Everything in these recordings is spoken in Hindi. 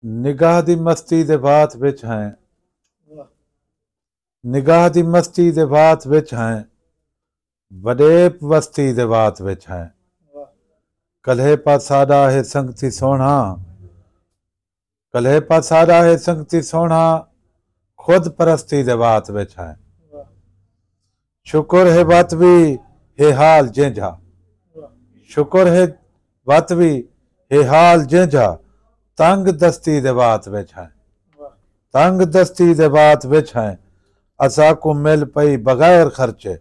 निगाह दी मस्ती दे बात विच हैं, निगाह दी मस्ती दे बात विच हैं, वडेप वस्ती दे बात विच हैं। कल्हे पासाड़ा है संगती सोना, कल्हे पासाड़ा है संगती सोना, खुद परस्ती दे बात विच हैं। शुक्र है बात भी हे हाल जेंझा, शुक्र है बात भी हे हाल जेंझा, तंग दस्ती दे बात विच हैं, तंग दस्ती दे बात विच हैं। असाकू मिल पई बगैर खर्चे,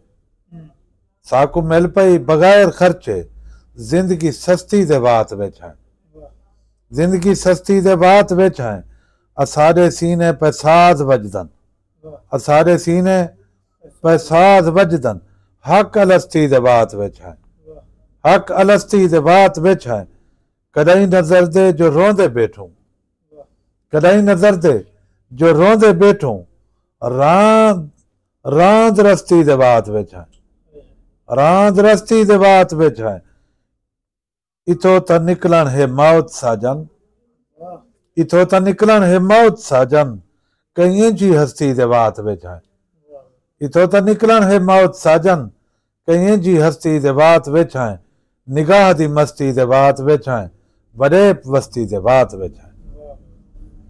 साकू मिल पई बगैर खर्चे, जिंदगी सस्ती दे बात विच हैं, जिंदगी सस्ती दे बात विच हैं। असारे सीने पे साज वजदन, असारे सीने पे साज वजदन, हक अलस्ती दे बात विच हैं, हक अलस्ती दे बात विच हैं। कदई नजर दे जो रोंदे बैठूं, कदई नजर दे जो रोंदे बैठूं, रांद रांद रस्ती दे बात विच हैं, रांद रस्ती दे बात विच हैं। इथों त निकलन है मौत साजन, इथों त निकलन है मौत साजन, कईं जी हस्ती दे बात विच हैं, इथों त निकलन है मौत साजन, कईं जी हस्ती दे बात विच हैं। निगाह दी मस्ती दे बात विच हैं, वडेप वस्ती दे बात विच हैं।